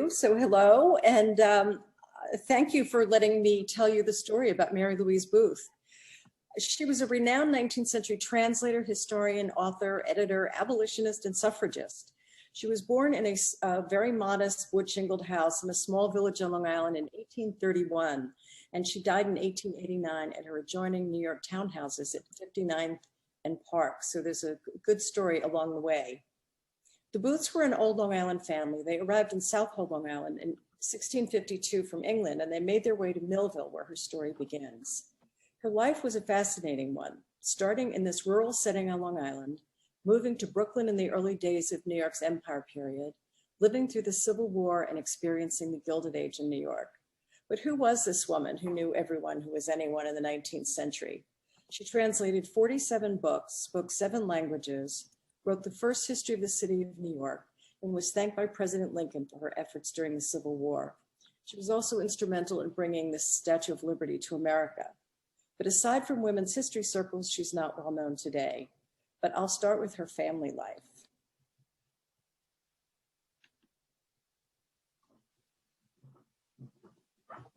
So hello, and thank you for letting me tell you the story about Mary Louise Booth. She was a renowned 19th century translator, historian, author, editor, abolitionist, and suffragist. She was born in a very modest wood shingled house in a small village on Long Island in 1831, and she died in 1889 at her adjoining New York townhouses at 59th and Park. So there's a good story along the way. The Booths were an old Long Island family. They arrived in Southold, Long Island in 1652 from England, and they made their way to Millville, where her story begins. Her life was a fascinating one, starting in this rural setting on Long Island, moving to Brooklyn in the early days of New York's Empire period, living through the Civil War and experiencing the Gilded Age in New York. But who was this woman who knew everyone who was anyone in the 19th century? She translated 47 books, spoke 7 languages, wrote the first history of the city of New York, and was thanked by President Lincoln for her efforts during the Civil War. She was also instrumental in bringing the Statue of Liberty to America. But aside from women's history circles, she's not well known today. But I'll start with her family life.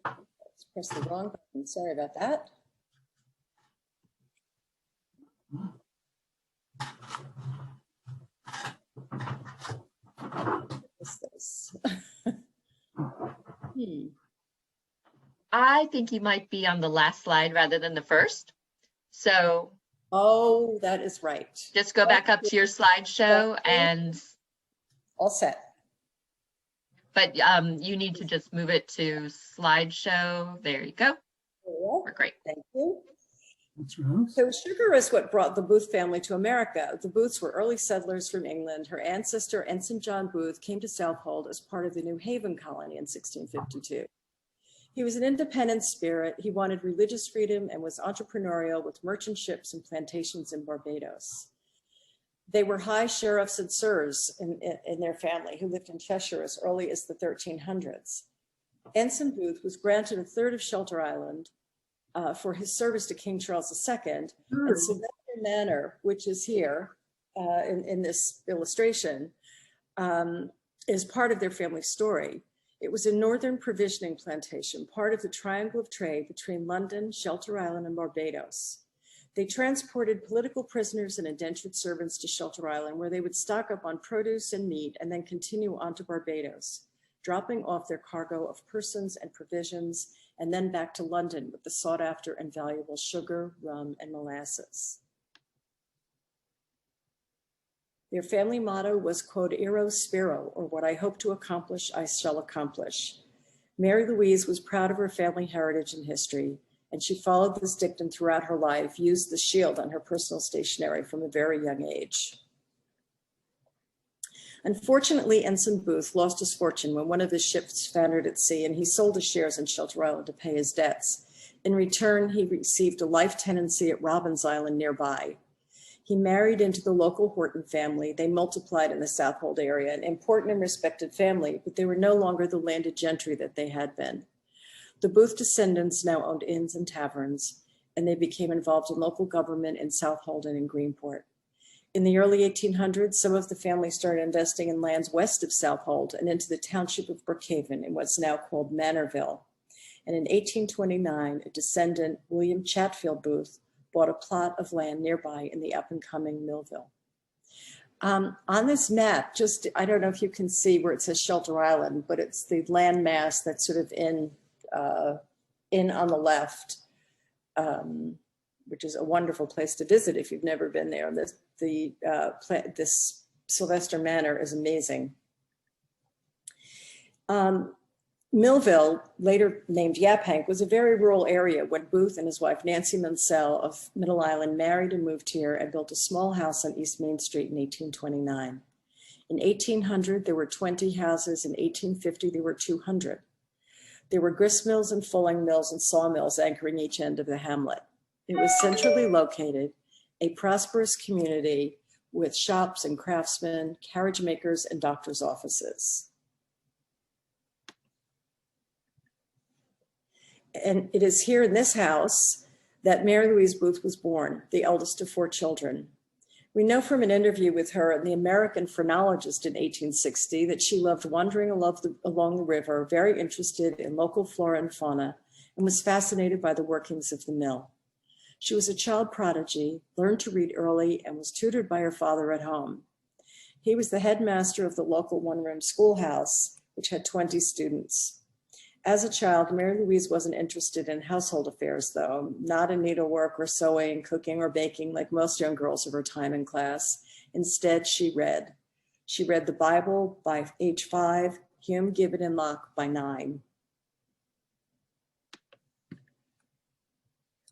Let's press the wrong button, sorry about that. What's this? I think you might be on the last slide rather than the first. So. Oh, that is right. Just go back up to your slideshow and. All set. But you need to just move it to slideshow. There you go. We're great. Thank you. What's wrong? So sugar is what brought the Booth family to America. The Booths were early settlers from England. Her ancestor, Ensign John Booth, came to Southold as part of the New Haven colony in 1652. He was an independent spirit. He wanted religious freedom and was entrepreneurial with merchant ships and plantations in Barbados. They were high sheriffs and sirs in their family who lived in Cheshire as early as the 1300s. Ensign Booth was granted a third of Shelter Island for his service to King Charles II, and Sylvester Manor, which is here in this illustration, is part of their family story. It was a northern provisioning plantation, part of the triangle of trade between London, Shelter Island, and Barbados. They transported political prisoners and indentured servants to Shelter Island, where they would stock up on produce and meat and then continue on to Barbados, dropping off their cargo of persons and provisions, and then back to London with the sought after and valuable sugar, rum, and molasses. Their family motto was quod iro spiro, or what I hope to accomplish, I shall accomplish. Mary Louise was proud of her family heritage and history, and she followed this dictum throughout her life, used the shield on her personal stationery from a very young age. Unfortunately, Ensign Booth lost his fortune when one of his ships foundered at sea, and he sold his shares in Shelter Island to pay his debts. In return, he received a life tenancy at Robbins Island nearby. He married into the local Horton family. They multiplied in the Southold area, an important and respected family, but they were no longer the landed gentry that they had been. The Booth descendants now owned inns and taverns, and they became involved in local government in Southold and in Greenport. In the early 1800s, some of the family started investing in lands west of Southold and into the township of Brookhaven in what's now called Manorville. And in 1829, a descendant, William Chatfield Booth, bought a plot of land nearby in the up-and-coming Millville. On this map, just, I don't know if you can see where it says Shelter Island, but it's the land mass that's sort of in on the left, which is a wonderful place to visit if you've never been there. This Sylvester Manor is amazing. Millville, later named Yaphank, was a very rural area when Booth and his wife Nancy Munsell of Middle Island married and moved here and built a small house on East Main Street in 1829. In 1800, there were 20 houses. In 1850, there were 200. There were grist mills and fulling mills and sawmills anchoring each end of the hamlet. It was centrally located, a prosperous community with shops and craftsmen, carriage makers, and doctors' offices. And it is here in this house that Mary Louise Booth was born, the eldest of 4 children. We know from an interview with her in the American Phrenologist in 1860 that she loved wandering along the river, very interested in local flora and fauna, and was fascinated by the workings of the mill. She was a child prodigy, learned to read early, and was tutored by her father at home. He was the headmaster of the local one-room schoolhouse, which had 20 students. As a child, Mary Louise wasn't interested in household affairs, though, not in needlework or sewing, cooking, or baking like most young girls of her time in class. Instead, she read. She read the Bible by age 5, Hume, Gibbon, and Locke by 9.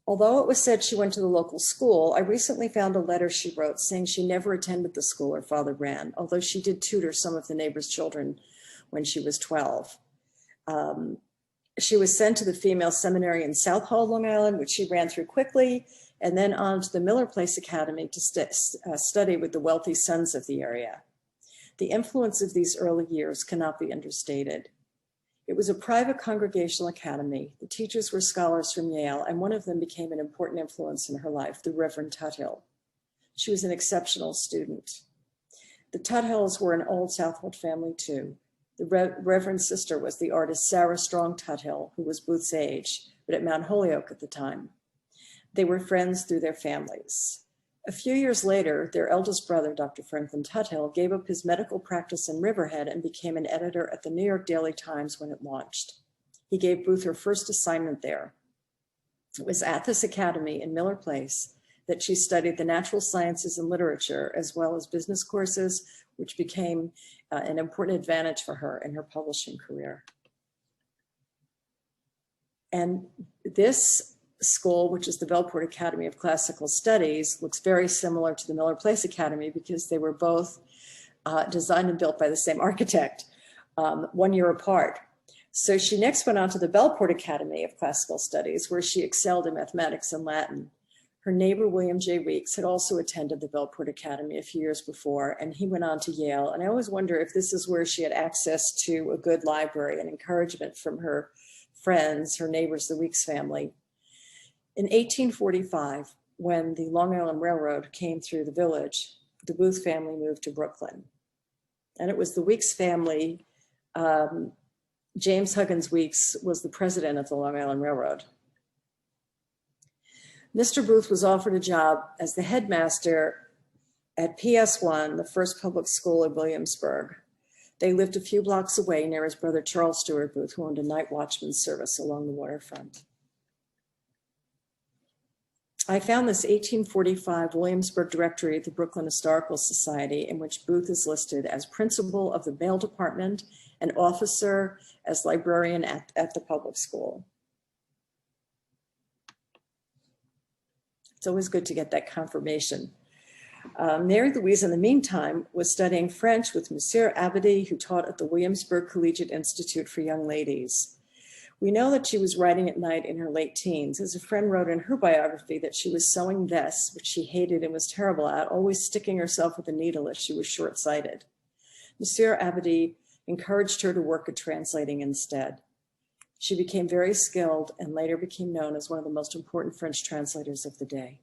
Although it was said she went to the local school, I recently found a letter she wrote saying she never attended the school her father ran, although she did tutor some of the neighbors' children when she was 12. She was sent to the female seminary in South Hall, Long Island, which she ran through quickly, and then on to the Miller Place Academy to study with the wealthy sons of the area. The influence of these early years cannot be understated. It was a private congregational academy. The teachers were scholars from Yale, and one of them became an important influence in her life, the Reverend Tuthill. She was an exceptional student. The Tuthills were an old Southwold family too. The Reverend's sister was the artist Sarah Strong Tuthill, who was Booth's age, but at Mount Holyoke at the time. They were friends through their families. A few years later, their eldest brother, Dr. Franklin Tuthill, gave up his medical practice in Riverhead and became an editor at the New York Daily Times when it launched. He gave Booth her first assignment there. It was at this academy in Miller Place that she studied the natural sciences and literature, as well as business courses, which became an important advantage for her in her publishing career. And this school, which is the Bellport Academy of Classical Studies, looks very similar to the Miller Place Academy because they were both designed and built by the same architect, 1 year apart. So she next went on to the Bellport Academy of Classical Studies, where she excelled in mathematics and Latin. Her neighbor, William J. Weeks, had also attended the Bellport Academy a few years before, and he went on to Yale. And I always wonder if this is where she had access to a good library and encouragement from her friends, her neighbors, the Weeks family. In 1845, when the Long Island Railroad came through the village, the Booth family moved to Brooklyn. And it was the Weeks family, James Huggins Weeks was the president of the Long Island Railroad. Mr. Booth was offered a job as the headmaster at PS1, the first public school in Williamsburg. They lived a few blocks away near his brother Charles Stewart Booth, who owned a night watchman's service along the waterfront. I found this 1845 Williamsburg directory at the Brooklyn Historical Society, in which Booth is listed as principal of the mail department and officer as librarian at the public school. It's always good to get that confirmation. Mary Louise, in the meantime, was studying French with Monsieur Abadie, who taught at the Williamsburg Collegiate Institute for Young Ladies. We know that she was writing at night in her late teens, as a friend wrote in her biography that she was sewing vests, which she hated and was terrible at, always sticking herself with a needle as she was short-sighted. Monsieur Abadie encouraged her to work at translating instead. She became very skilled and later became known as one of the most important French translators of the day.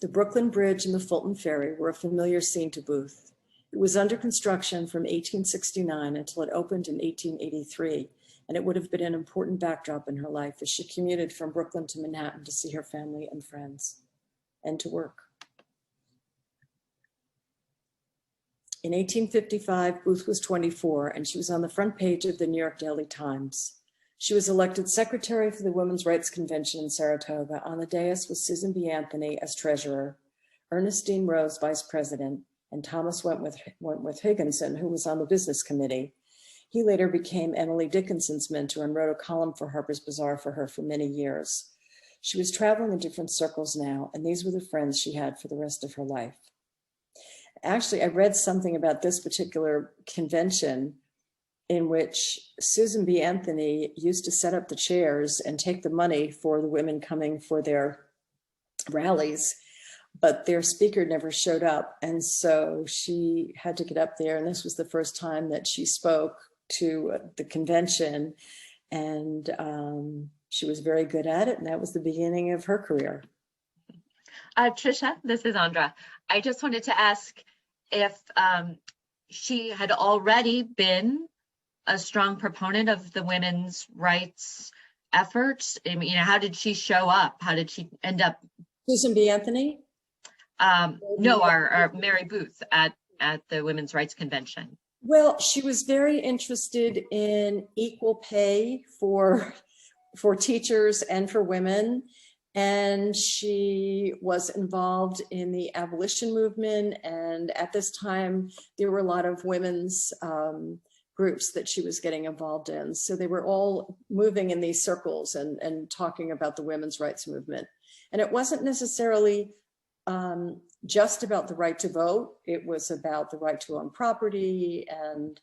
The Brooklyn Bridge and the Fulton Ferry were a familiar scene to Booth. It was under construction from 1869 until it opened in 1883, and it would have been an important backdrop in her life as she commuted from Brooklyn to Manhattan to see her family and friends and to work. In 1855, Booth was 24, and she was on the front page of the New York Daily Times. She was elected secretary for the Women's Rights Convention in Saratoga. On the dais was Susan B. Anthony as treasurer, Ernestine Rose vice president, and Thomas Wentworth Higginson, who was on the business committee. He later became Emily Dickinson's mentor and wrote a column for Harper's Bazaar for her for many years. She was traveling in different circles now, and these were the friends she had for the rest of her life. Actually, I read something about this particular convention in which Susan B. Anthony used to set up the chairs and take the money for the women coming for their rallies, but their speaker never showed up. And so she had to get up there, and this was the first time that she spoke to the convention, and she was very good at it, and that was the beginning of her career. Tricia, this is Andra. I just wanted to ask if she had already been a strong proponent of the women's rights efforts. I mean, how did she show up? How did she end up? Susan B. Anthony? No, our Mary Booth at the Women's Rights Convention. Well, she was very interested in equal pay for teachers and for women. And she was involved in the abolition movement. And at this time, there were a lot of women's groups that she was getting involved in. So they were all moving in these circles and talking about the women's rights movement. And it wasn't necessarily just about the right to vote. It was about the right to own property and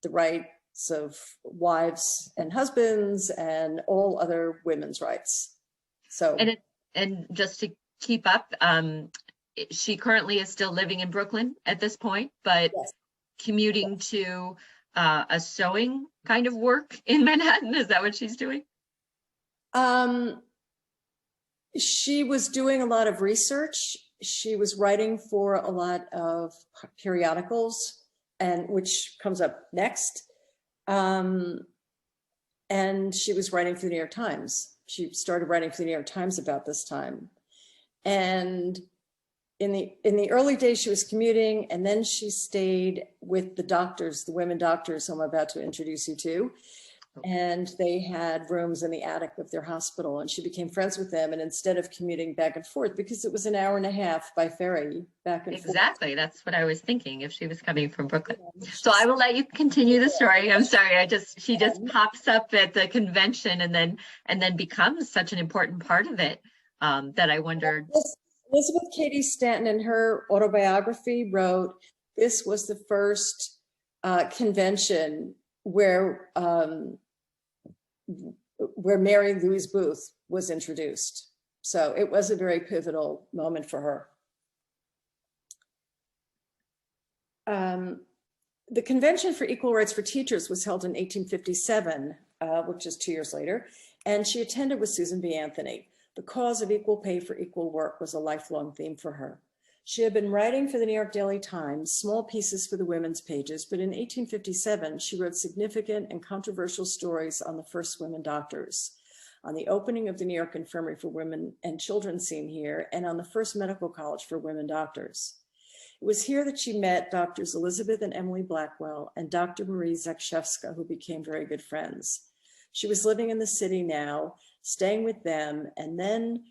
the rights of wives and husbands and all other women's rights. So, and just to keep up, she currently is still living in Brooklyn at this point, but yes, commuting to a sewing kind of work in Manhattan. Is that what she's doing? She was doing a lot of research. She was writing for a lot of periodicals, and which comes up next. And she was writing for the New York Times. She started writing for the New York Times about this time. And in the early days, she was commuting, and then she stayed with the doctors, the women doctors whom I'm about to introduce you to. And they had rooms in the attic of their hospital, and she became friends with them. And instead of commuting back and forth, because it was an hour and a half by ferry back and forth. Exactly. That's what I was thinking if she was coming from Brooklyn. So I will let you continue the story. I'm sorry. She just pops up at the convention and then becomes such an important part of it that I wondered. Elizabeth Cady Stanton, in her autobiography, wrote, this was the first convention where Mary Louise Booth was introduced. So it was a very pivotal moment for her. The Convention for Equal Rights for Teachers was held in 1857, which is 2 years later, and she attended with Susan B. Anthony. The cause of equal pay for equal work was a lifelong theme for her. She had been writing for the New York Daily Times, small pieces for the women's pages, but in 1857, she wrote significant and controversial stories on the first women doctors, on the opening of the New York Infirmary for Women and Children seen here, and on the first medical college for women doctors. It was here that she met Doctors Elizabeth and Emily Blackwell and Dr. Marie Zakshevska, who became very good friends. She was living in the city now, staying with them, and then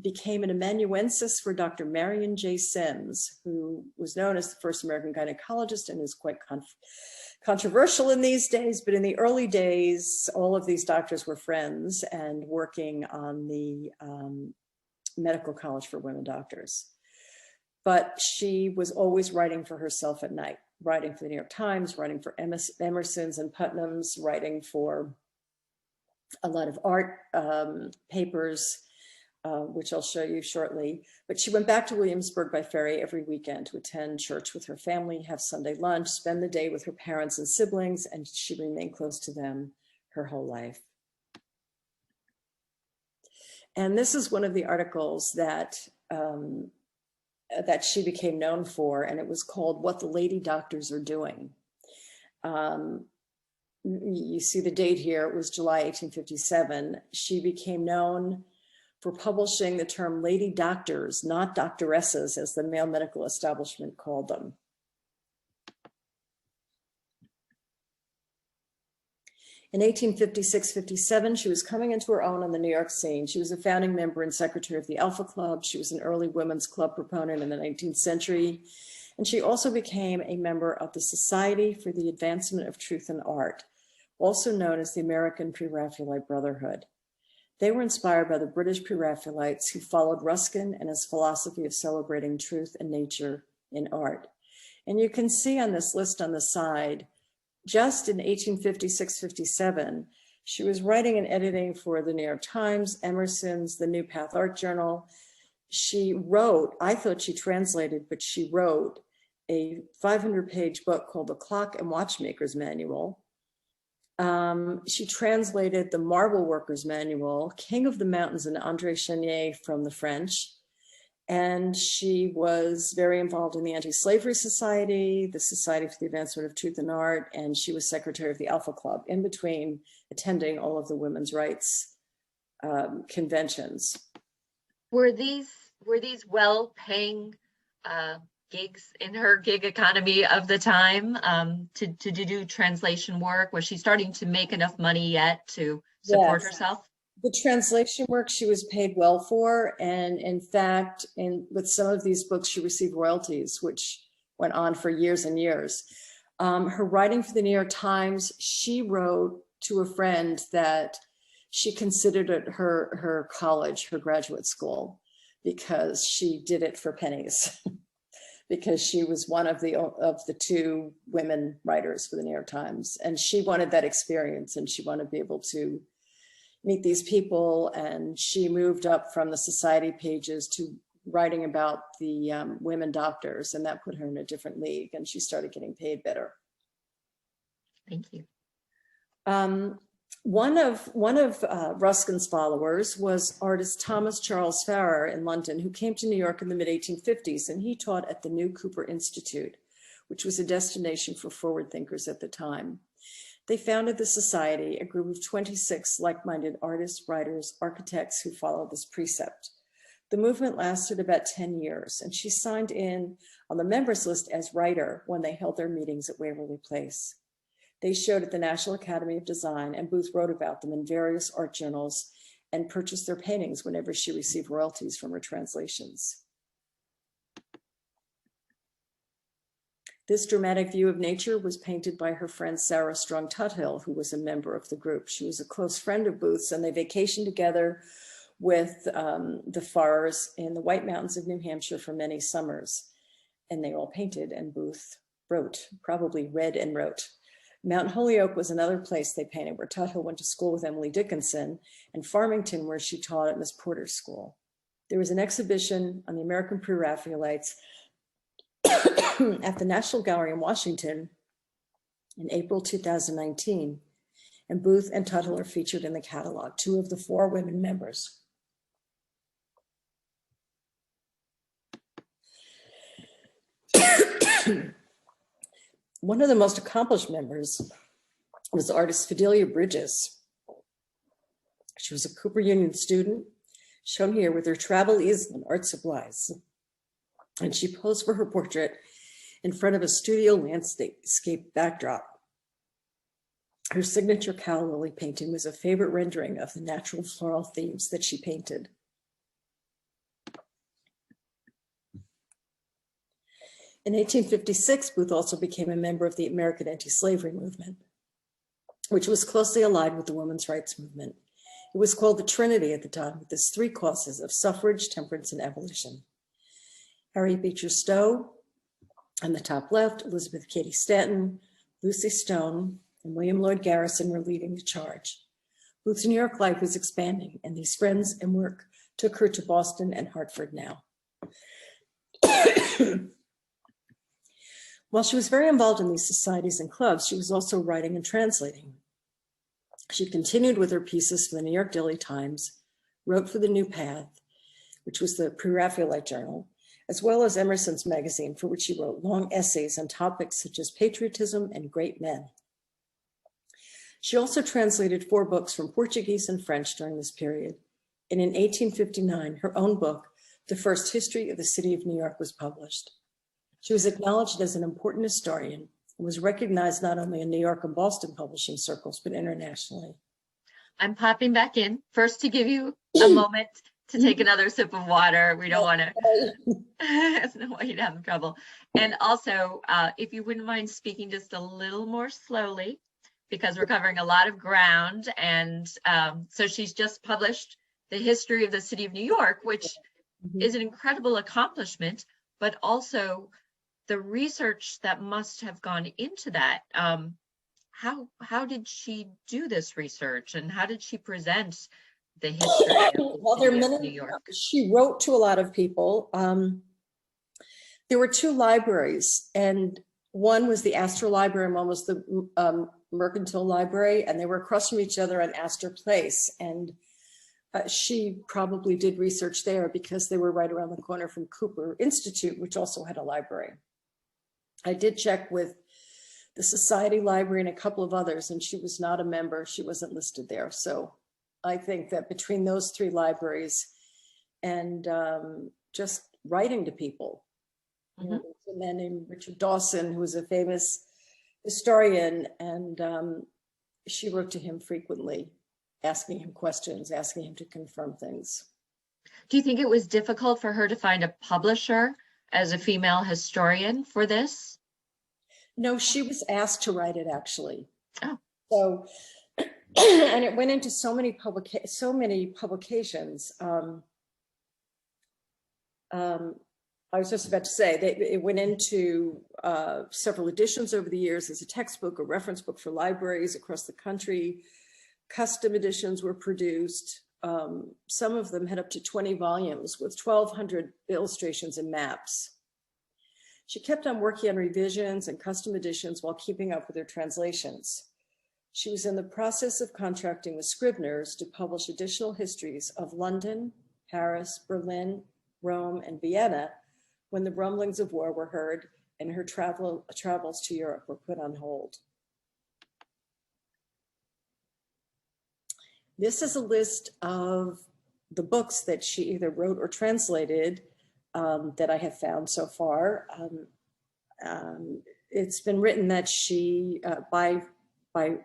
became an amanuensis for Dr. Marion J. Sims, who was known as the first American gynecologist and is quite controversial in these days. But in the early days, all of these doctors were friends and working on the medical college for women doctors. But she was always writing for herself at night, writing for the New York Times, writing for Emerson's and Putnam's, writing for a lot of art papers, which I'll show you shortly. But she went back to Williamsburg by ferry every weekend to attend church with her family, have Sunday lunch, spend the day with her parents and siblings, and she remained close to them her whole life. And this is one of the articles that that she became known for, and it was called "What the Lady Doctors Are Doing." You see the date here, it was July 1857. She became known for publishing the term lady doctors, not doctoresses, as the male medical establishment called them. In 1856-57, she was coming into her own on the New York scene. She was a founding member and secretary of the Alpha Club. She was an early women's club proponent in the 19th century. And she also became a member of the Society for the Advancement of Truth and Art, also known as the American Pre-Raphaelite Brotherhood. They were inspired by the British Pre-Raphaelites who followed Ruskin and his philosophy of celebrating truth and nature in art. And you can see on this list on the side, just in 1856-57, she was writing and editing for the New York Times, Emerson's, the New Path Art Journal. She wrote, I thought she translated, but she wrote a 500-page book called The Clock and Watchmaker's Manual. She translated the Marble Worker's Manual, King of the Mountains, and André Chenier from the French. And she was very involved in the Anti-Slavery Society, the Society for the Advancement of Truth and Art, and she was secretary of the Alpha Club in between attending all of the women's rights conventions. Were these well-paying gigs in her gig economy of the time to do translation work? Was she starting to make enough money yet to support herself? The translation work she was paid well for, and in fact, with some of these books, she received royalties, which went on for years and years. Her writing for the New York Times, she wrote to a friend that she considered it her college, her graduate school, because she did it for pennies, because she was one of the two women writers for the New York Times, and she wanted that experience, and she wanted to be able to meet these people. And she moved up from the society pages to writing about the women doctors, and that put her in a different league, and she started getting paid better. Thank you. One of Ruskin's followers was artist Thomas Charles Farrer in London, who came to New York in the mid-1850s, and he taught at the New Cooper Institute, which was a destination for forward thinkers at the time. They founded the society, a group of 26 like-minded artists, writers, architects who followed this precept. The movement lasted about 10 years, and she signed in on the members list as writer when they held their meetings at Waverly Place. They showed at the National Academy of Design, and Booth wrote about them in various art journals and purchased their paintings whenever she received royalties from her translations. This dramatic view of nature was painted by her friend Sarah Strong Tuthill, who was a member of the group. She was a close friend of Booth's, and they vacationed together with the Farrers in the White Mountains of New Hampshire for many summers. And they all painted, and Booth wrote, probably read and wrote. Mount Holyoke was another place they painted, where Tuthill went to school with Emily Dickinson, and Farmington, where she taught at Miss Porter's school. There was an exhibition on the American Pre-Raphaelites at the National Gallery in Washington in April 2019, and Booth and Tuthill are featured in the catalog, two of the 4 women members. One of the most accomplished members was artist Fidelia Bridges. She was a Cooper Union student, shown here with her travel easel and art supplies, and she posed for her portrait in front of a studio landscape backdrop. Her signature calla lily painting was a favorite rendering of the natural floral themes that she painted. In 1856, Booth also became a member of the American anti-slavery movement, which was closely allied with the women's rights movement. It was called the Trinity at the time, with its 3 causes of suffrage, temperance, and abolition. Harriet Beecher Stowe on the top left, Elizabeth Cady Stanton, Lucy Stone, and William Lloyd Garrison were leading the charge. Booth's New York life was expanding, and these friends and work took her to Boston and Hartford now. While she was very involved in these societies and clubs, she was also writing and translating. She continued with her pieces for the New York Daily Times, wrote for the New Path, which was the Pre-Raphaelite journal, as well as Emerson's magazine, for which she wrote long essays on topics such as patriotism and great men. She also translated 4 books from Portuguese and French during this period. And in 1859, her own book, The First History of the City of New York, was published. She was acknowledged as an important historian and was recognized not only in New York and Boston publishing circles, but internationally. I'm popping back in first to give you a moment to take another sip of water. We don't want you to have trouble. And also, if you wouldn't mind speaking just a little more slowly, because we're covering a lot of ground. And so she's just published The History of the City of New York, which is an incredible accomplishment, but also the research that must have gone into that. How did she do this research, and how did she present the history of New York? She wrote to a lot of people. There were 2 libraries, and one was the Astor Library and one was the Mercantile Library, and they were across from each other on Astor Place. And She probably did research there because they were right around the corner from Cooper Institute, which also had a library. I did check with the Society Library and a couple of others, and she was not a member. She wasn't listed there. So I think that between those three libraries and just writing to people, you know, there's a man named Richard Dawson, who was a famous historian, and she wrote to him frequently, asking him questions, asking him to confirm things. Do you think it was difficult for her to find a publisher as a female historian for this? No, she was asked to write it, actually. Oh. So, and it went into so many publications. I was just about to say that it went into several editions over the years as a textbook, a reference book for libraries across the country. Custom editions were produced. Some of them had up to 20 volumes with 1,200 illustrations and maps. She kept on working on revisions and custom editions while keeping up with her translations. She was in the process of contracting with Scribners to publish additional histories of London, Paris, Berlin, Rome, and Vienna when the rumblings of war were heard and her travels to Europe were put on hold. This is a list of the books that she either wrote or translated that I have found so far. It's been written that she, by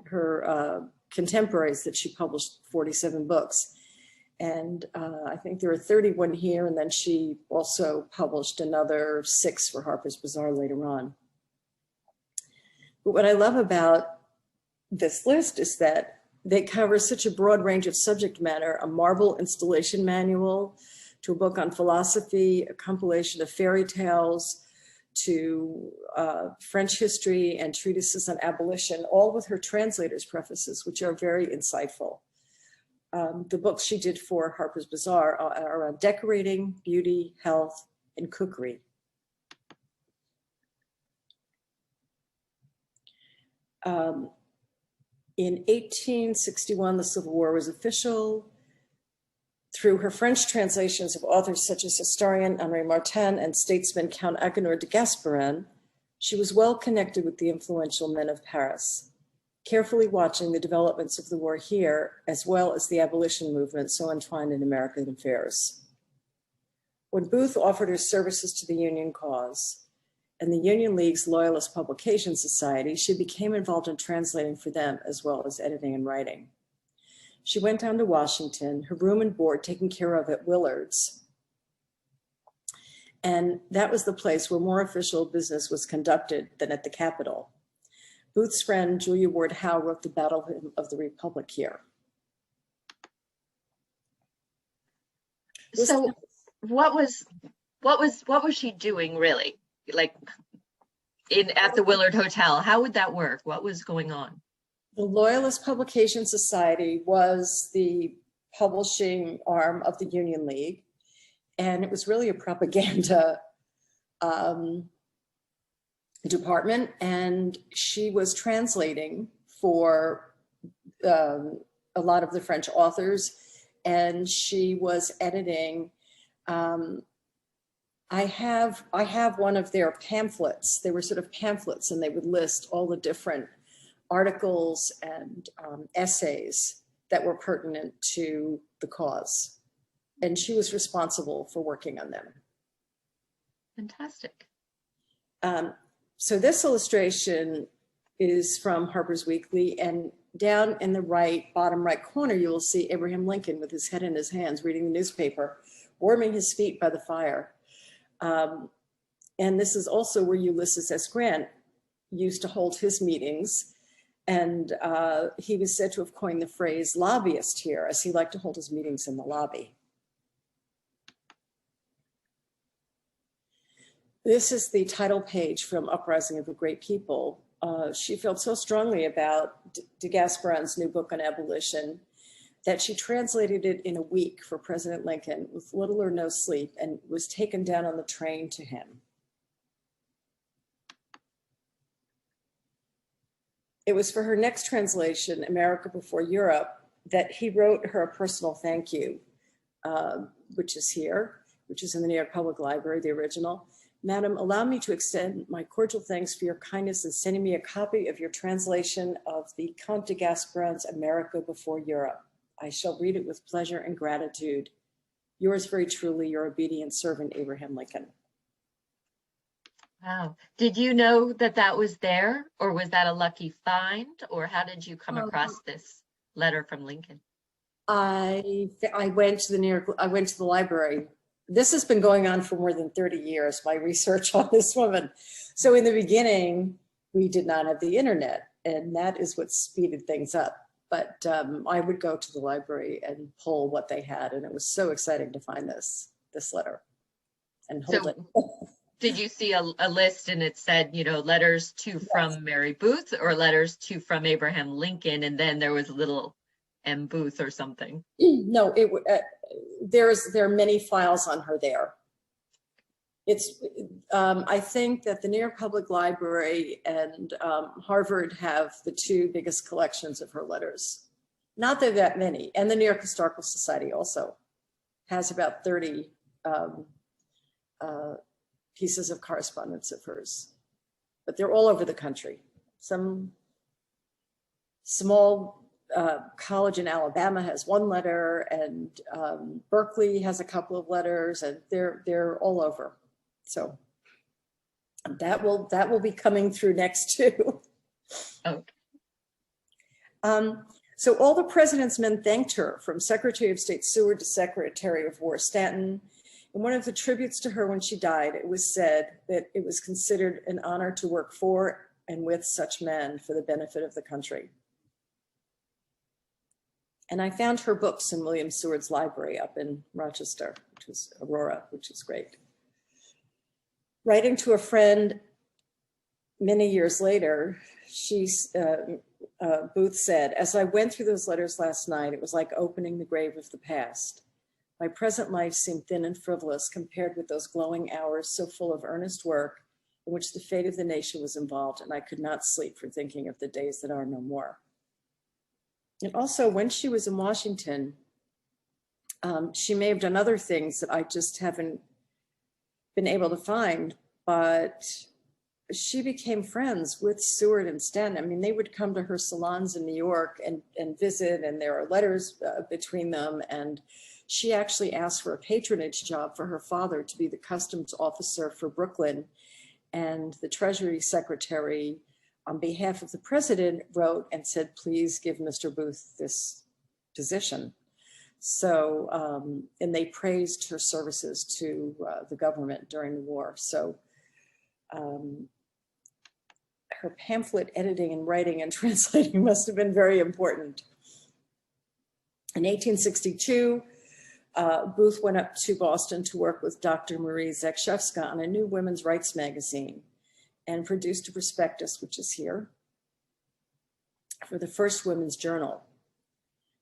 her contemporaries, that she published 47 books. And I think there are 31 here, and then she also published another 6 for Harper's Bazaar later on. But what I love about this list is that they cover such a broad range of subject matter: a marble installation manual, to a book on philosophy, a compilation of fairy tales, to French history and treatises on abolition, all with her translator's prefaces, which are very insightful. The books she did for Harper's Bazaar are on decorating, beauty, health, and cookery. In 1861, the Civil War was official. Through her French translations of authors such as historian Henri Martin and statesman Count Agenor de Gasperin, she was well connected with the influential men of Paris, carefully watching the developments of the war here, as well as the abolition movement so entwined in American affairs. When Booth offered her services to the Union cause and the Union League's Loyalist Publication Society, she became involved in translating for them, as well as editing and writing. She went down to Washington, her room and board taken care of at Willard's. And that was the place where more official business was conducted than at the Capitol. Booth's friend, Julia Ward Howe, wrote The Battle of the Republic here. So what was she doing, really? Like at the Willard Hotel? How would that work? What was going on? The Loyalist Publication Society was the publishing arm of the Union League, and it was really a propaganda department, and she was translating for a lot of the French authors, and she was editing. I have one of their pamphlets. They were sort of pamphlets, and they would list all the different articles and essays that were pertinent to the cause. And she was responsible for working on them. Fantastic. So this illustration is from Harper's Weekly, and down in the bottom right corner, you will see Abraham Lincoln with his head in his hands, reading the newspaper, warming his feet by the fire. And this is also where Ulysses S. Grant used to hold his meetings. And he was said to have coined the phrase lobbyist here, as he liked to hold his meetings in the lobby. This is the title page from Uprising of the Great People. She felt so strongly about de Gasperin's new book on abolition that she translated it in a week for President Lincoln with little or no sleep, and was taken down on the train to him. It was for her next translation, America Before Europe, that he wrote her a personal thank you, which is here, which is in the New York Public Library, the original. Madam, allow me to extend my cordial thanks for your kindness in sending me a copy of your translation of the Comte de Gasperin's America Before Europe. I shall read it with pleasure and gratitude. Yours very truly, your obedient servant, Abraham Lincoln. Wow. Did you know that that was there, or was that a lucky find, or how did you come across this letter from Lincoln? I went to the library. This has been going on for more than 30 years, my research on this woman. So in the beginning, we did not have the internet, and that is what speeded things up. But I would go to the library and pull what they had, and it was so exciting to find this letter and hold it. Did you see a list and it said, you know, letters to from Mary Booth or letters to from Abraham Lincoln, and then there was a little M. Booth or something? No, there are many files on her there. It's I think that the New York Public Library and Harvard have the two biggest collections of her letters. Not that many, and the New York Historical Society also has about 30 pieces of correspondence of hers, but they're all over the country. Some small college in Alabama has one letter, and Berkeley has a couple of letters, and they're all over. So that will be coming through next too. Okay. So all the president's men thanked her, from Secretary of State Seward to Secretary of War Stanton. In one of the tributes to her when she died, it was said that it was considered an honor to work for and with such men for the benefit of the country. And I found her books in William Seward's library up in Rochester, which was Aurora, which is great. Writing to a friend many years later, Booth said, "As I went through those letters last night, it was like opening the grave of the past. My present life seemed thin and frivolous compared with those glowing hours so full of earnest work in which the fate of the nation was involved, and I could not sleep for thinking of the days that are no more." And also, when she was in Washington, she may have done other things that I just haven't been able to find, but she became friends with Seward and Stanton. I mean, they would come to her salons in New York and visit, and there are letters between them. And she actually asked for a patronage job for her father to be the customs officer for Brooklyn. And the Treasury Secretary, on behalf of the president, wrote and said, "Please give Mr. Booth this position." So, and they praised her services to the government during the war. So her pamphlet editing and writing and translating must have been very important. In 1862, Booth went up to Boston to work with Dr. Marie Zakrzewska on a new women's rights magazine and produced a prospectus, which is here, for the first women's journal.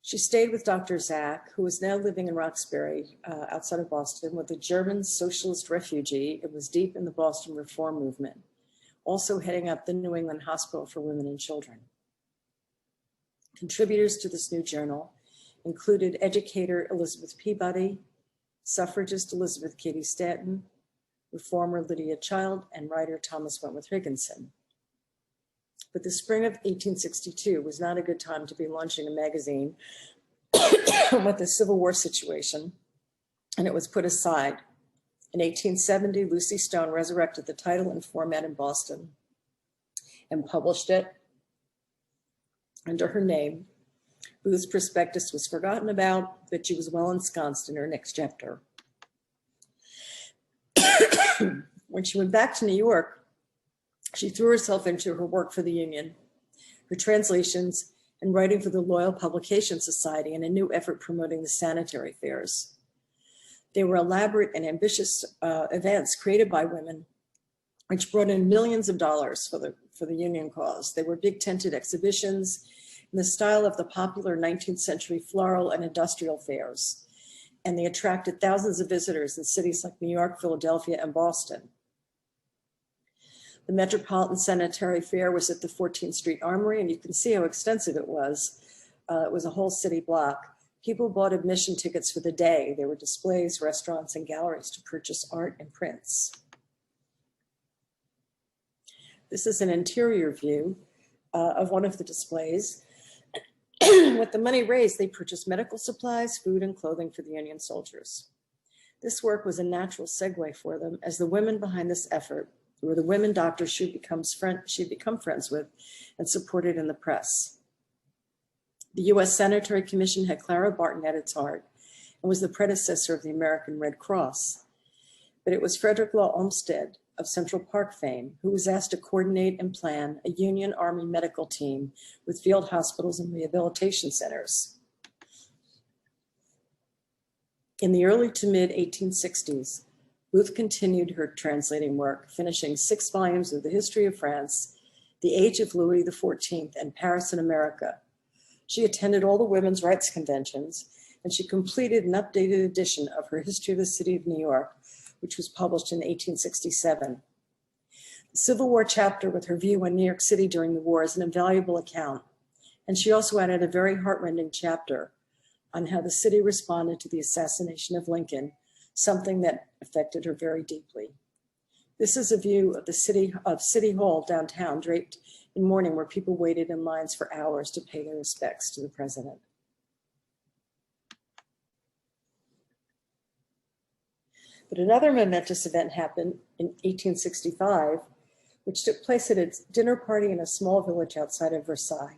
She stayed with Dr. Zak, who was now living in Roxbury, outside of Boston, with a German socialist refugee and was deep in the Boston reform movement, also heading up the New England Hospital for Women and Children. Contributors to this new journal included educator Elizabeth Peabody, suffragist Elizabeth Cady Stanton, reformer Lydia Child, and writer Thomas Wentworth Higginson. But the spring of 1862 was not a good time to be launching a magazine with the Civil War situation, and it was put aside. In 1870, Lucy Stone resurrected the title and format in Boston and published it under her name. Booth's prospectus was forgotten about, but she was well ensconced in her next chapter. When she went back to New York, she threw herself into her work for the Union, her translations, and writing for the Loyal Publication Society and a new effort promoting the sanitary fairs. They were elaborate and ambitious events created by women, which brought in millions of dollars for the Union cause. They were big tented exhibitions in the style of the popular 19th century floral and industrial fairs, and they attracted thousands of visitors in cities like New York, Philadelphia, and Boston. The Metropolitan Sanitary Fair was at the 14th Street Armory, and you can see how extensive it was. It was a whole city block. People bought admission tickets for the day. There were displays, restaurants, and galleries to purchase art and prints. This is an interior view of one of the displays. With the money raised, they purchased medical supplies, food, and clothing for the Union soldiers. This work was a natural segue for them, as the women behind this effort were the women doctors she'd become friends with and supported in the press. The U.S. Sanitary Commission had Clara Barton at its heart and was the predecessor of the American Red Cross. But it was Frederick Law Olmsted of Central Park fame who was asked to coordinate and plan a Union Army medical team with field hospitals and rehabilitation centers. In the early to mid 1860s, Booth continued her translating work, finishing 6 volumes of The History of France, The Age of Louis XIV, and Paris in America. She attended all the women's rights conventions, and she completed an updated edition of her History of the City of New York, which was published in 1867. The Civil War chapter with her view on New York City during the war is an invaluable account, and she also added a very heartrending chapter on how the city responded to the assassination of Lincoln, something that affected her very deeply. This is a view of the City Hall downtown, draped in mourning, where people waited in lines for hours to pay their respects to the president. But another momentous event happened in 1865, which took place at a dinner party in a small village outside of Versailles.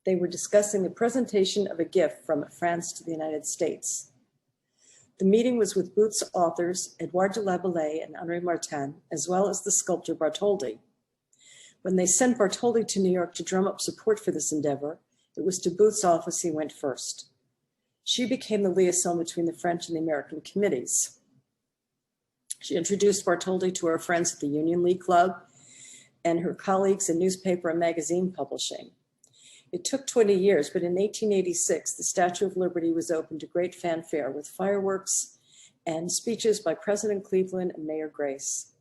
They were discussing the presentation of a gift from France to the United States. The meeting was with Booth's authors, Edouard de Laboulaye and Henri Martin, as well as the sculptor Bartholdi. When they sent Bartholdi to New York to drum up support for this endeavor, it was to Booth's office he went first. She became the liaison between the French and the American committees. She introduced Bartholdi to her friends at the Union League Club and her colleagues in newspaper and magazine publishing. It took 20 years, but in 1886, the Statue of Liberty was opened to great fanfare with fireworks and speeches by President Cleveland and Mayor Grace.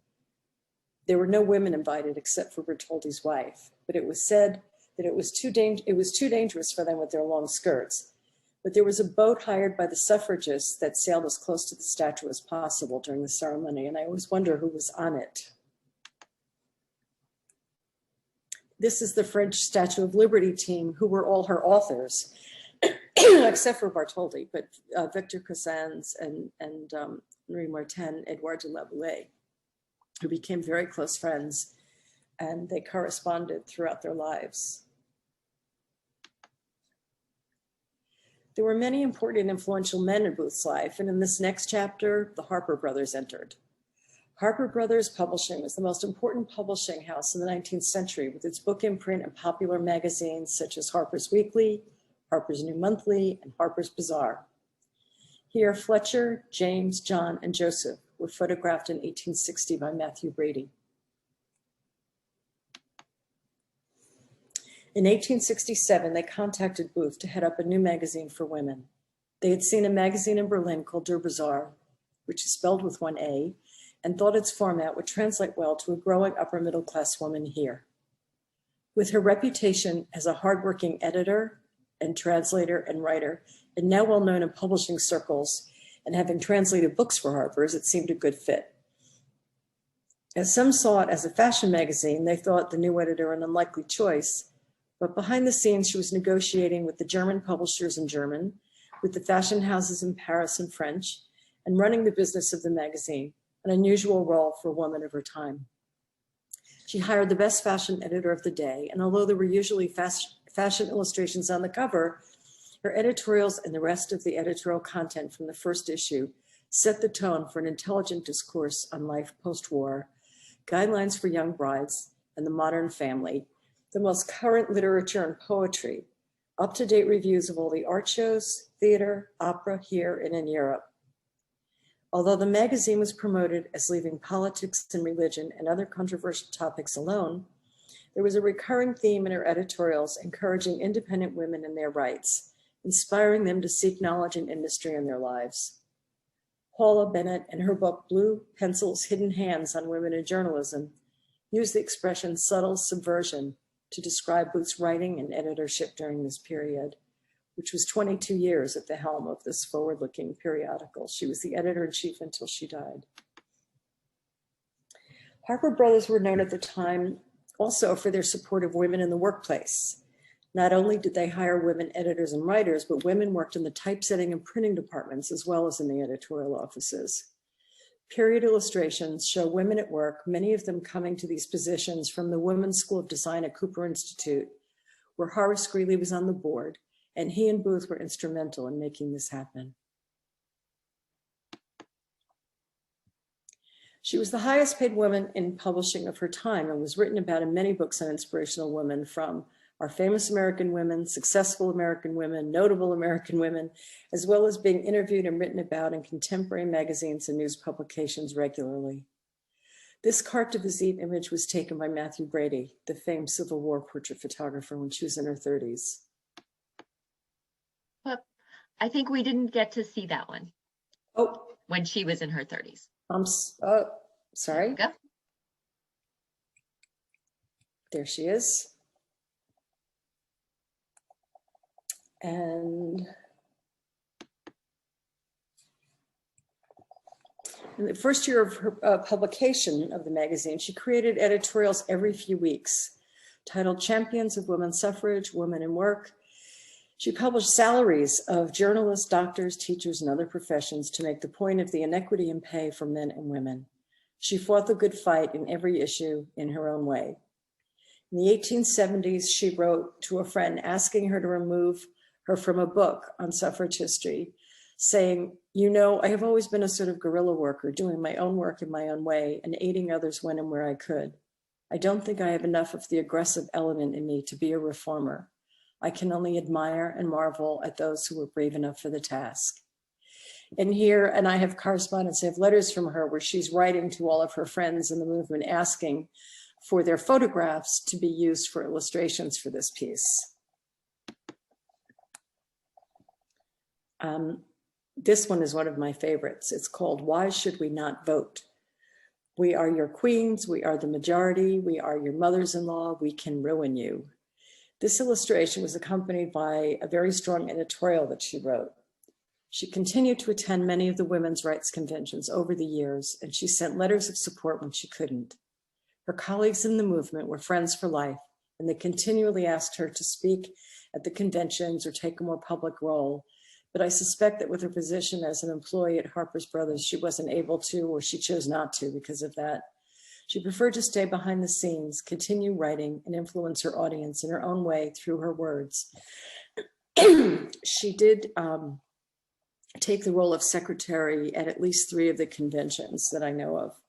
There were no women invited except for Bartholdi's wife, but it was said that it was too dangerous for them with their long skirts. But there was a boat hired by the suffragists that sailed as close to the statue as possible during the ceremony, and I always wonder who was on it. This is the French Statue of Liberty team, who were all her authors, except for Bartholdi, but Victor Cossins and Henri Martin, Edouard de Laboulaye, who became very close friends, and they corresponded throughout their lives. There were many important and influential men in Booth's life, and in this next chapter, the Harper brothers entered. Harper Brothers Publishing was the most important publishing house in the 19th century, with its book imprint and popular magazines such as Harper's Weekly, Harper's New Monthly, and Harper's Bazaar. Here, Fletcher, James, John, and Joseph were photographed in 1860 by Matthew Brady. In 1867, they contacted Booth to head up a new magazine for women. They had seen a magazine in Berlin called Der Bazaar, which is spelled with one A, and thought its format would translate well to a growing upper middle class woman here. With her reputation as a hardworking editor and translator and writer, and now well known in publishing circles, and having translated books for Harper's, it seemed a good fit. As some saw it as a fashion magazine, they thought the new editor an unlikely choice, but behind the scenes, she was negotiating with the German publishers in German, with the fashion houses in Paris in French, and running the business of the magazine, an unusual role for a woman of her time. She hired the best fashion editor of the day, and although there were usually fashion illustrations on the cover, her editorials and the rest of the editorial content from the first issue set the tone for an intelligent discourse on life post-war, guidelines for young brides and the modern family, the most current literature and poetry, up-to-date reviews of all the art shows, theater, opera here and in Europe. Although the magazine was promoted as leaving politics and religion and other controversial topics alone, there was a recurring theme in her editorials encouraging independent women in their rights, inspiring them to seek knowledge and industry in their lives. Paula Bennett, in her book, Blue Pencil's Hidden Hands on Women in Journalism, used the expression subtle subversion to describe Booth's writing and editorship during this period. which was 22 years at the helm of this forward-looking periodical. She was the editor-in-chief until she died. Harper Brothers were known at the time also for their support of women in the workplace. Not only did they hire women editors and writers, but women worked in the typesetting and printing departments as well as in the editorial offices. Period illustrations show women at work, many of them coming to these positions from the Women's School of Design at Cooper Institute, where Horace Greeley was on the board, and he and Booth were instrumental in making this happen. She was the highest paid woman in publishing of her time and was written about in many books on inspirational women, from Our Famous American Women, Successful American Women, Notable American Women, as well as being interviewed and written about in contemporary magazines and news publications regularly. This carte de visite image was taken by Matthew Brady, the famed Civil War portrait photographer, when she was in her 30s. Well, I think we didn't get to see that one. Oh, when she was in her 30s. Sorry. Go. There she is. And in the first year of her publication of the magazine, she created editorials every few weeks titled Champions of Women's Suffrage, Women in Work. She published salaries of journalists, doctors, teachers, and other professions to make the point of the inequity in pay for men and women. She fought the good fight in every issue in her own way. In the 1870s, she wrote to a friend asking her to remove her from a book on suffrage history, saying, "You know, I have always been a sort of guerrilla worker, doing my own work in my own way and aiding others when and where I could. I don't think I have enough of the aggressive element in me to be a reformer. I can only admire and marvel at those who were brave enough for the task." And here, and I have correspondence, I have letters from her where she's writing to all of her friends in the movement asking for their photographs to be used for illustrations for this piece. This one is one of my favorites. It's called Why Should We Not Vote? We are your queens, we are the majority, we are your mothers-in-law, we can ruin you. This illustration was accompanied by a very strong editorial that she wrote. She continued to attend many of the women's rights conventions over the years, and she sent letters of support when she couldn't. Her colleagues in the movement were friends for life, and they continually asked her to speak at the conventions or take a more public role. But I suspect that with her position as an employee at Harper's Brothers, she wasn't able to, or she chose not to because of that. She preferred to stay behind the scenes, continue writing, and influence her audience in her own way through her words. She did take the role of secretary at least 3 of the conventions that I know of.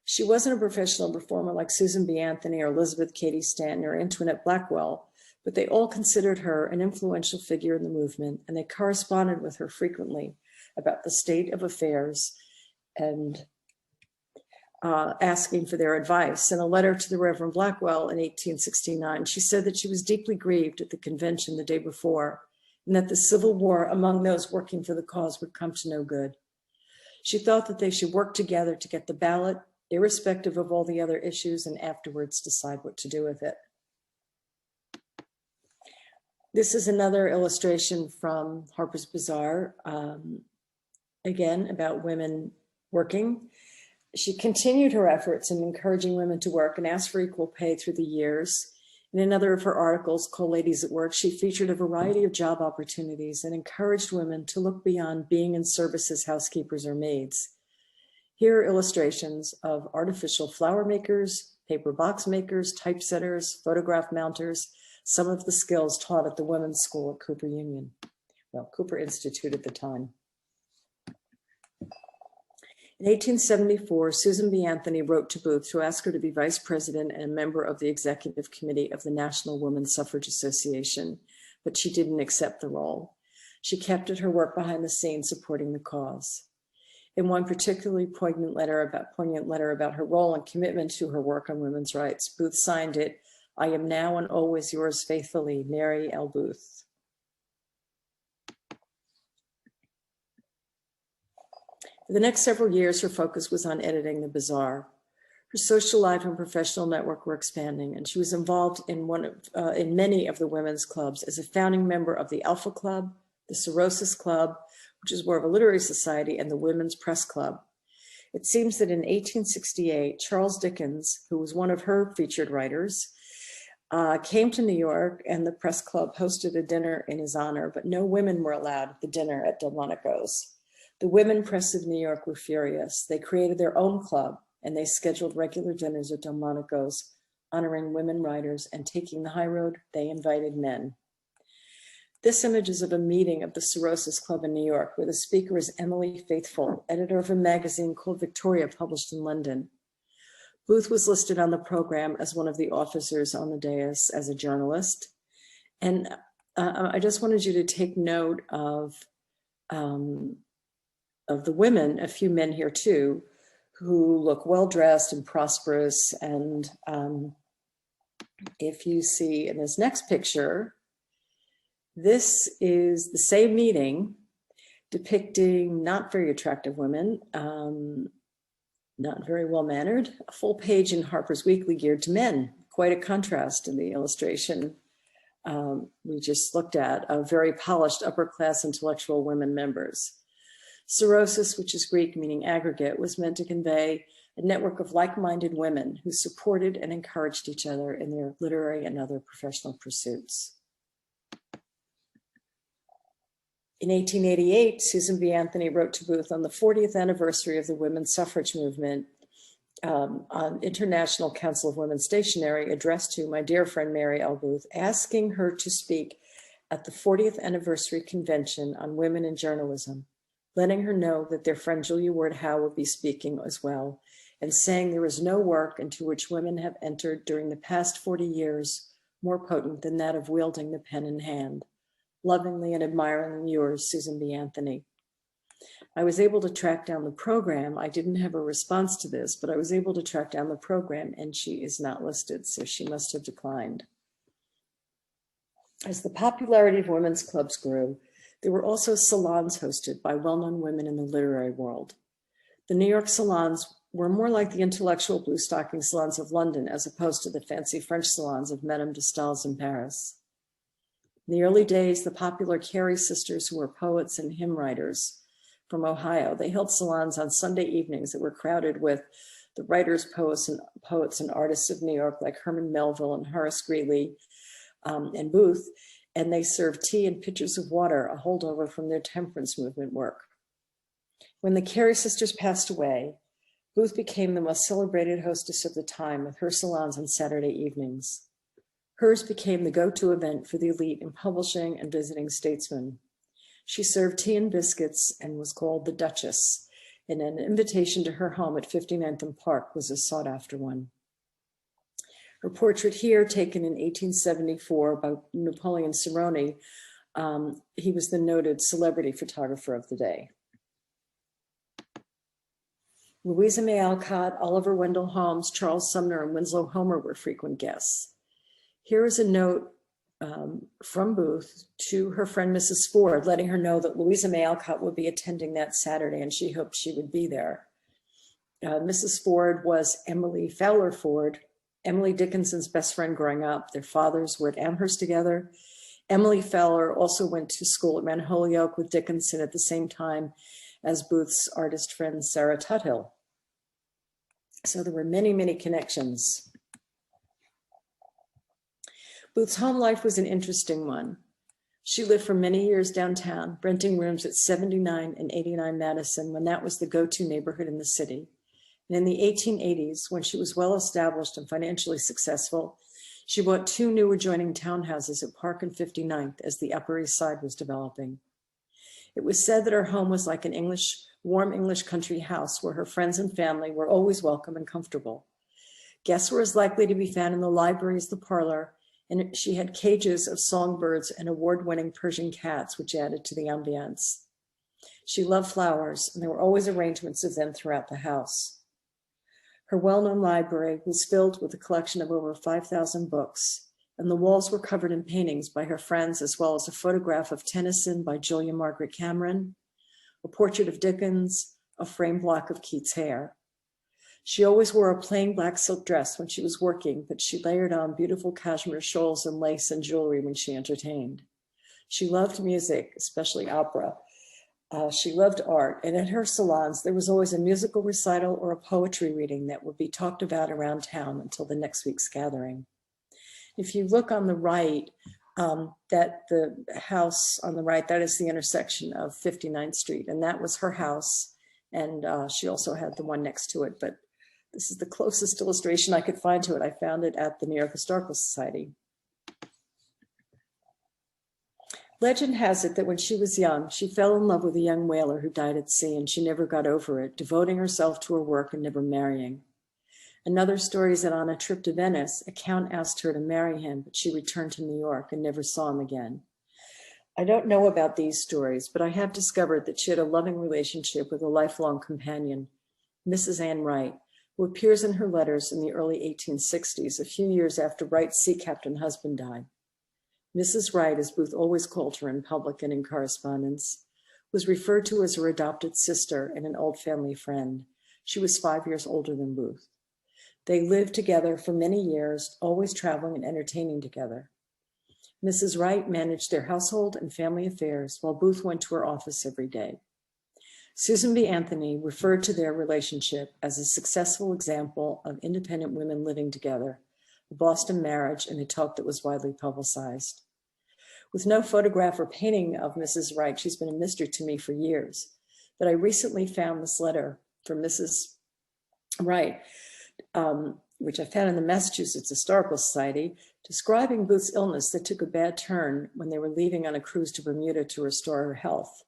She wasn't a professional performer like Susan B. Anthony or Elizabeth Cady Stanton or Antoinette Blackwell, but they all considered her an influential figure in the movement, and they corresponded with her frequently about the state of affairs and asking for their advice. In a letter to the Reverend Blackwell in 1869, she said that she was deeply grieved at the convention the day before, and that the Civil War among those working for the cause would come to no good. She thought that they should work together to get the ballot, irrespective of all the other issues, and afterwards decide what to do with it. This is another illustration from Harper's Bazaar, again, about women working. She continued her efforts in encouraging women to work and asked for equal pay through the years. In another of her articles called Ladies at Work, she featured a variety of job opportunities and encouraged women to look beyond being in service as housekeepers or maids. Here are illustrations of artificial flower makers, paper box makers, typesetters, photograph mounters, some of the skills taught at the Women's School at Cooper Cooper Institute at the time. In 1874, Susan B. Anthony wrote to Booth to ask her to be vice president and a member of the executive committee of the National Women's Suffrage Association, but she didn't accept the role. She kept at her work behind the scenes supporting the cause. In one particularly poignant letter about her role and commitment to her work on women's rights, Booth signed it, "I am now and always yours faithfully, Mary L. Booth." For the next several years, her focus was on editing the Bazaar. Her social life and professional network were expanding, and she was involved in in many of the women's clubs as a founding member of the Alpha Club, the Cirrhosis Club, which is more of a literary society, and the Women's Press Club. It seems that in 1868, Charles Dickens, who was one of her featured writers, came to New York, and the press club hosted a dinner in his honor, but no women were allowed at the dinner at Delmonico's. The women press of New York were furious. They created their own club, and they scheduled regular dinners at Delmonico's, honoring women writers, and taking the high road, they invited men. This image is of a meeting of the Cirrhosis Club in New York, where the speaker is Emily Faithfull, editor of a magazine called Victoria, published in London. Booth was listed on the program as one of the officers on the dais as a journalist. And I just wanted you to take note of the women, a few men here too, who look well-dressed and prosperous. And if you see in this next picture, this is the same meeting depicting not very attractive women, not very well-mannered, a full page in Harper's Weekly geared to men. Quite a contrast in the illustration we just looked at of very polished upper-class intellectual women members. Cirrhosis, which is Greek meaning aggregate, was meant to convey a network of like-minded women who supported and encouraged each other in their literary and other professional pursuits. In 1888, Susan B. Anthony wrote to Booth on the 40th anniversary of the women's suffrage movement on International Council of Women Stationery, addressed to my dear friend Mary L. Booth, asking her to speak at the 40th anniversary convention on women in journalism, letting her know that their friend Julia Ward Howe would be speaking as well, and saying there is no work into which women have entered during the past 40 years more potent than that of wielding the pen in hand. Lovingly and admiringly yours, Susan B. Anthony. I was able to track down the program. I didn't have a response to this, but I was able to track down the program, and she is not listed, so she must have declined. As the popularity of women's clubs grew, there were also salons hosted by well-known women in the literary world. The New York salons were more like the intellectual blue stocking salons of London, as opposed to the fancy French salons of Madame de Staël's in Paris. In the early days, the popular Carey sisters, who were poets and hymn writers from Ohio, they held salons on Sunday evenings that were crowded with the writers, poets, and artists of New York, like Herman Melville and Horace Greeley and Booth, and they served tea and pitchers of water, a holdover from their temperance movement work. When the Carey sisters passed away, Booth became the most celebrated hostess of the time, with her salons on Saturday evenings. Hers became the go-to event for the elite in publishing and visiting statesmen. She served tea and biscuits and was called the Duchess, and an invitation to her home at 59th and Park was a sought-after one. Her portrait here, taken in 1874 by Napoleon Cerrone, he was the noted celebrity photographer of the day. Louisa May Alcott, Oliver Wendell Holmes, Charles Sumner, and Winslow Homer were frequent guests. Here is a note from Booth to her friend Mrs. Ford, letting her know that Louisa May Alcott would be attending that Saturday, and she hoped she would be there. Mrs. Ford was Emily Fowler Ford, Emily Dickinson's best friend growing up. Their fathers were at Amherst together. Emily Fowler also went to school at Mount Holyoke with Dickinson at the same time as Booth's artist friend Sarah Tuthill. So there were many, many connections. Booth's home life was an interesting one. She lived for many years downtown, renting rooms at 79 and 89 Madison, when that was the go-to neighborhood in the city. And in the 1880s, when she was well established and financially successful, she bought 2 new adjoining townhouses at Park and 59th as the Upper East Side was developing. It was said that her home was like an warm English country house where her friends and family were always welcome and comfortable. Guests were as likely to be found in the library as the parlor, and she had cages of songbirds and award-winning Persian cats, which added to the ambiance. She loved flowers, and there were always arrangements of them throughout the house. Her well-known library was filled with a collection of over 5,000 books, and the walls were covered in paintings by her friends, as well as a photograph of Tennyson by Julia Margaret Cameron, a portrait of Dickens, a framed block of Keats' hair. She always wore a plain black silk dress when she was working, but she layered on beautiful cashmere shawls and lace and jewelry when she entertained. She loved music, especially opera. She loved art, and at her salons, there was always a musical recital or a poetry reading that would be talked about around town until the next week's gathering. If you look on the right, that the house on the right, that is the intersection of 59th Street, and that was her house, and she also had the one next to it, but this is the closest illustration I could find to it. I found it at the New York Historical Society. Legend has it that when she was young, she fell in love with a young whaler who died at sea, and she never got over it, devoting herself to her work and never marrying. Another story is that on a trip to Venice, a count asked her to marry him, but she returned to New York and never saw him again. I don't know about these stories, but I have discovered that she had a loving relationship with a lifelong companion, Mrs. Ann Wright, who appears in her letters in the early 1860s, a few years after Wright's sea captain husband died. Mrs. Wright, as Booth always called her in public and in correspondence, was referred to as her adopted sister and an old family friend. She was 5 years older than Booth. They lived together for many years, always traveling and entertaining together. Mrs. Wright managed their household and family affairs while Booth went to her office every day. Susan B. Anthony referred to their relationship as a successful example of independent women living together, a Boston marriage, and a talk that was widely publicized. With no photograph or painting of Mrs. Wright, she's been a mystery to me for years, but I recently found this letter from Mrs. Wright, which I found in the Massachusetts Historical Society, describing Booth's illness that took a bad turn when they were leaving on a cruise to Bermuda to restore her health.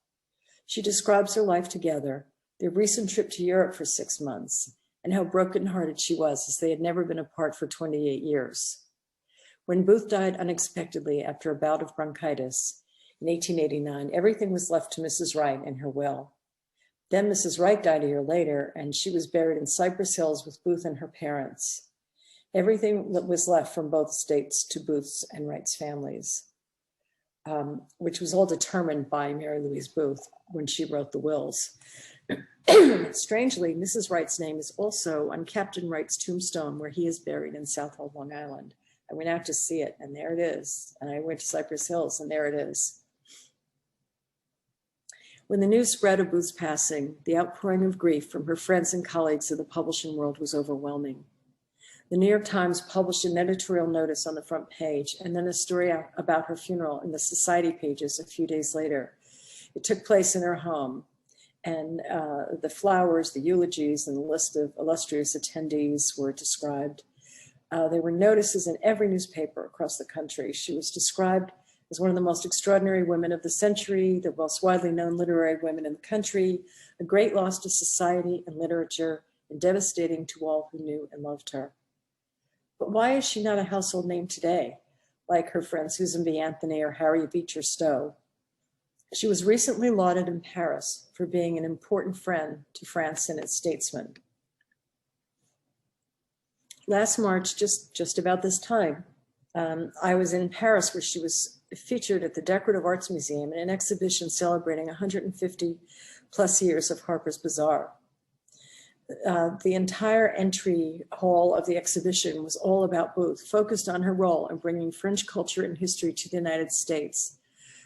She describes her life together, their recent trip to Europe for 6 months, and how brokenhearted she was as they had never been apart for 28 years. When Booth died unexpectedly after a bout of bronchitis in 1889, everything was left to Mrs. Wright in her will. Then Mrs. Wright died a year later, and she was buried in Cypress Hills with Booth and her parents. Everything that was left from both estates to Booth's and Wright's families, which was all determined by Mary Louise Booth when she wrote the wills. Strangely, Mrs. Wright's name is also on Captain Wright's tombstone, where he is buried in Southold, Long Island. I went out to see it, and there it is. And I went to Cypress Hills, and there it is. When the news spread of Booth's passing, the outpouring of grief from her friends and colleagues of the publishing world was overwhelming. The New York Times published an editorial notice on the front page, and then a story about her funeral in the society pages a few days later. It took place in her home, and the flowers, the eulogies, and the list of illustrious attendees were described. There were notices in every newspaper across the country. She was described as one of the most extraordinary women of the century, the most widely known literary women in the country, a great loss to society and literature, and devastating to all who knew and loved her. But why is she not a household name today, like her friend Susan B. Anthony or Harriet Beecher Stowe? She was recently lauded in Paris for being an important friend to France and its statesmen. Last March, just about this time, I was in Paris, where she was featured at the Decorative Arts Museum in an exhibition celebrating 150 plus years of Harper's Bazaar. The entire entry hall of the exhibition was all about Booth, focused on her role in bringing French culture and history to the United States,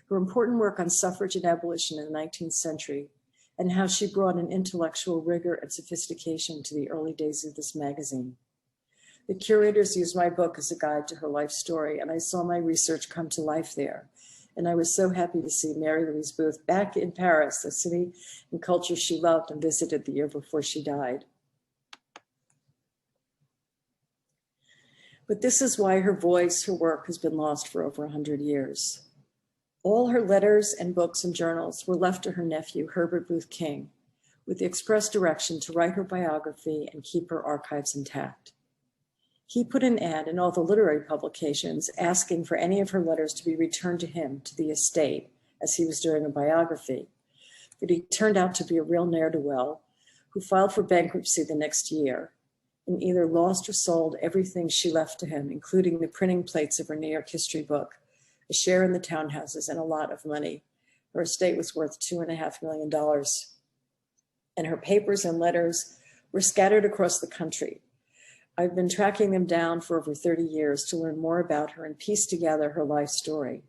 her important work on suffrage and abolition in the 19th century, and how she brought an intellectual rigor and sophistication to the early days of this magazine. The curators used my book as a guide to her life story, and I saw my research come to life there. And I was so happy to see Mary Louise Booth back in Paris, a city and culture she loved and visited the year before she died. But this is why her voice, her work has been lost for over 100 years. All her letters and books and journals were left to her nephew, Herbert Booth King, with the express direction to write her biography and keep her archives intact. He put an ad in all the literary publications asking for any of her letters to be returned to him, to the estate, as he was doing a biography. But he turned out to be a real ne'er-do-well who filed for bankruptcy the next year and either lost or sold everything she left to him, including the printing plates of her New York history book, a share in the townhouses, and a lot of money. Her estate was worth $2.5 million. And her papers and letters were scattered across the country. I've been tracking them down for over 30 years to learn more about her and piece together her life story.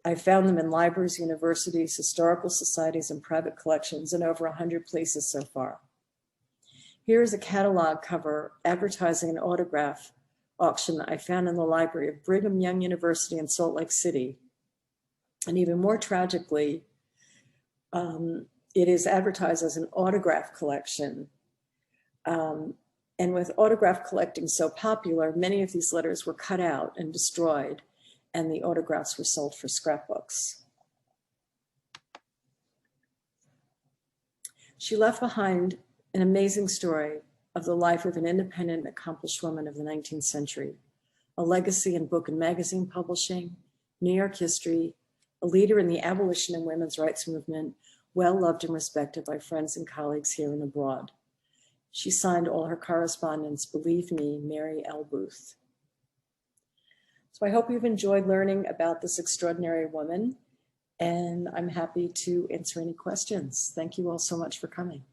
I found them in libraries, universities, historical societies, and private collections in over 100 places so far. Here is a catalog cover advertising an autograph auction that I found in the library of Brigham Young University in Salt Lake City. And even more tragically, it is advertised as an autograph collection. And with autograph collecting so popular, many of these letters were cut out and destroyed, and the autographs were sold for scrapbooks. She left behind an amazing story of the life of an independent, accomplished woman of the 19th century, a legacy in book and magazine publishing, New York history, a leader in the abolition and women's rights movement, well loved and respected by friends and colleagues here and abroad. She signed all her correspondence, "Believe me, Mary L. Booth." So I hope you've enjoyed learning about this extraordinary woman, and I'm happy to answer any questions. Thank you all so much for coming.